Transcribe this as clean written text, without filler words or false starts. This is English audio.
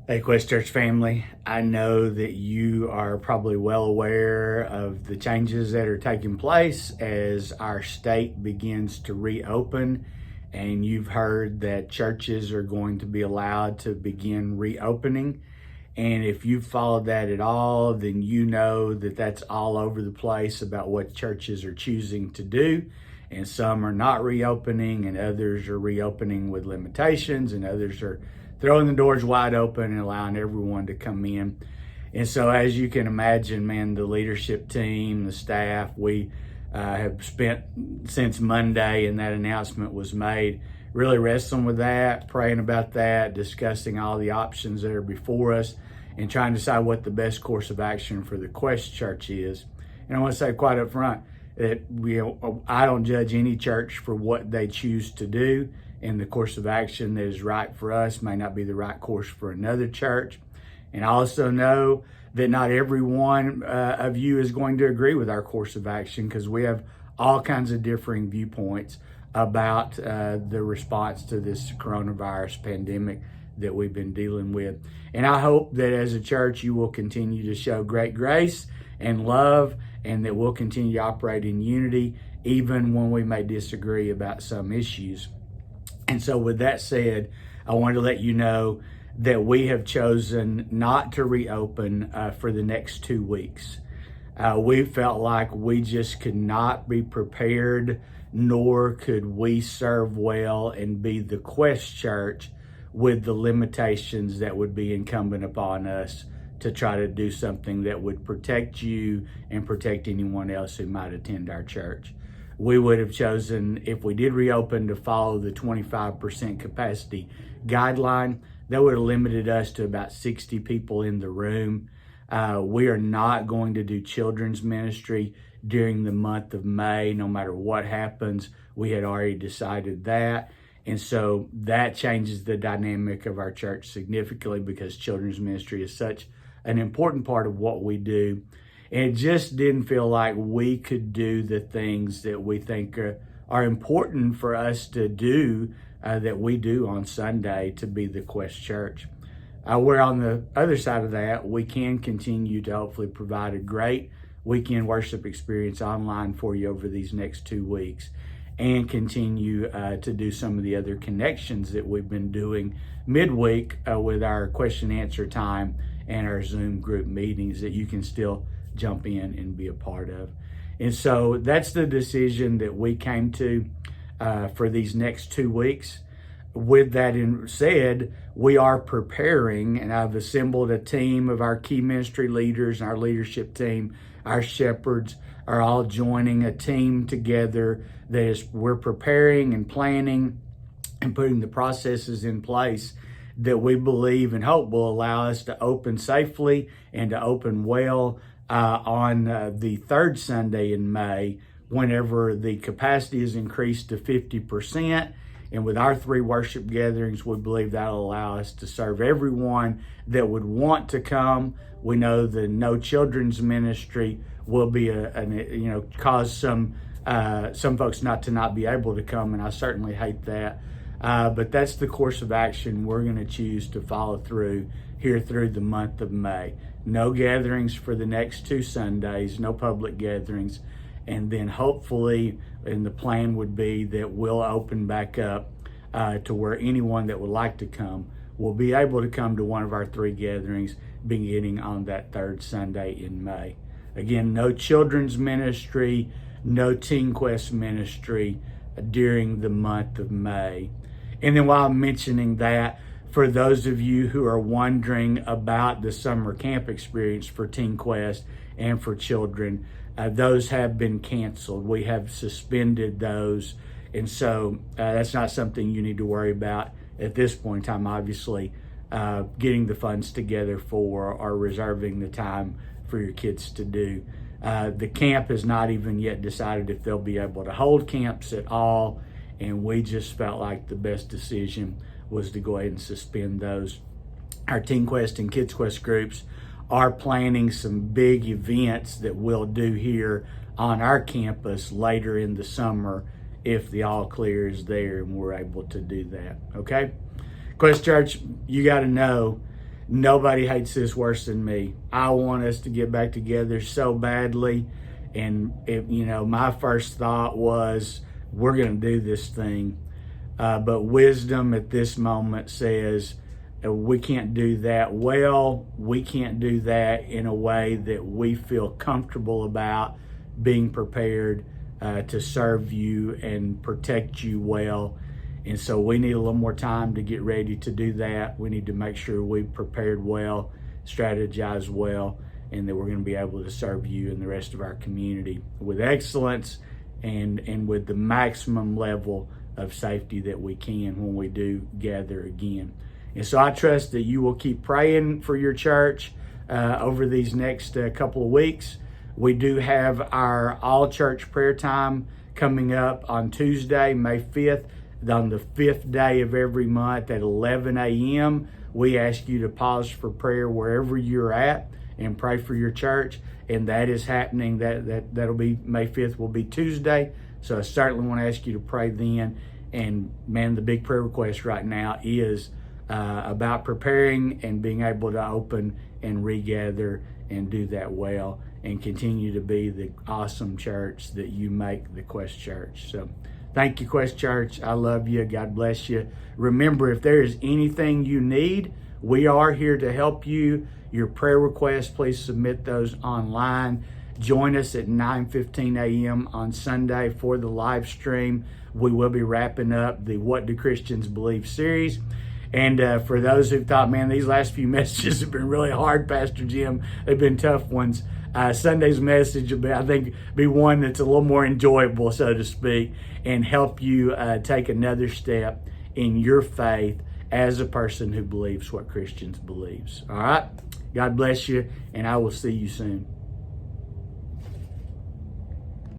Hey, Quest Church family, I know that you are probably well aware of the changes that are taking place as our state begins to reopen, and you've heard that churches are going to be allowed to begin reopening. And if you've followed that at all, then you know that that's all over the place about what churches are choosing to do. And some are not reopening, and others are reopening with limitations, and others are throwing the doors wide open and allowing everyone to come in. And so, as you can imagine, man, the leadership team, the staff, we have spent since Monday and that announcement was made, really wrestling with that, praying about that, discussing all the options that are before us, and trying to decide what the best course of action for the Quest Church is. And I want to say quite up front that I don't judge any church for what they choose to do, and the course of action that is right for us may not be the right course for another church. And I also know that not every one of you is going to agree with our course of action, because we have all kinds of differing viewpoints about the response to this coronavirus pandemic that we've been dealing with. And I hope that as a church, you will continue to show great grace and love, and that we'll continue to operate in unity, even when we may disagree about some issues. And so with that said, I wanted to let you know that we have chosen not to reopen for the next 2 weeks. We felt like we just could not be prepared, nor could we serve well and be the Quest Church with the limitations that would be incumbent upon us to try to do something that would protect you and protect anyone else who might attend our church. We would have chosen, if we did reopen, to follow the 25% capacity guideline. That would have limited us to about 60 people in the room. We are not going to do children's ministry during the month of May, no matter what happens. We had already decided that. And so that changes the dynamic of our church significantly, because children's ministry is such an important part of what we do. And it just didn't feel like we could do the things that we think are important for us to do, that we do on Sunday to be the Quest Church. Where on the other side of that, we can continue to hopefully provide a great weekend worship experience online for you over these next 2 weeks, and continue to do some of the other connections that we've been doing midweek with our question and answer time and our Zoom group meetings that you can still jump in and be a part of. And so that's the decision that we came to for these next 2 weeks. With that said, we are preparing, and I've assembled a team of our key ministry leaders and our leadership team. Our shepherds are all joining a team together that is, we're preparing and planning and putting the processes in place that we believe and hope will allow us to open safely and to open well on the third Sunday in May, whenever the capacity is increased to 50%. And with our 3 worship gatherings, we believe that'll allow us to serve everyone that would want to come. We know the no children's ministry will be cause some folks not be able to come, and I certainly hate that. But that's the course of action we're going to choose to follow through here through the month of May. No gatherings for the next 2 Sundays, no public gatherings. And then hopefully, and the plan would be that we'll open back up to where anyone that would like to come will be able to come to one of our 3 gatherings beginning on that 3rd Sunday in May. Again, no children's ministry, no Teen Quest ministry during the month of May. And then while I'm mentioning that, for those of you who are wondering about the summer camp experience for Teen Quest and for children, those have been canceled. We have suspended those. And so that's not something you need to worry about at this point in time. Obviously, getting the funds together for or reserving the time for your kids to do. The camp has not even yet decided if they'll be able to hold camps at all. And we just felt like the best decision was to go ahead and suspend those. Our Teen Quest and Kids Quest groups are planning some big events that we'll do here on our campus later in the summer if the all clear is there and we're able to do that. Okay? Quest Church, you got to know nobody hates this worse than me. I want us to get back together so badly. And, my first thought was, we're going to do this thing. But wisdom at this moment says, we can't do that well. We can't do that in a way that we feel comfortable about being prepared to serve you and protect you well. And so we need a little more time to get ready to do that. We need to make sure we've prepared well, strategize well, and that we're going to be able to serve you and the rest of our community with excellence and with the maximum level of safety that we can when we do gather again. And so I trust that you will keep praying for your church over these next couple of weeks. We do have our all-church prayer time coming up on Tuesday, May 5th, on the 5th day of every month at 11 a.m. We ask you to pause for prayer wherever you're at and pray for your church. And that is happening. That'll be May 5th will be Tuesday. So I certainly want to ask you to pray then. And man, the big prayer request right now is about preparing and being able to open and regather and do that well and continue to be the awesome church that you make the Quest Church. So thank you, Quest Church. I love you. God bless you. Remember, if there is anything you need, we are here to help you. Your prayer requests, please submit those online. Join us at 9:15 a.m. on Sunday for the live stream. We will be wrapping up the What Do Christians Believe series. And for those who thought, man, these last few messages have been really hard, Pastor Jim, they've been tough ones. Sunday's message will be, I think, be one that's a little more enjoyable, so to speak, and help you take another step in your faith as a person who believes what Christians believes. All right? God bless you, and I will see you soon.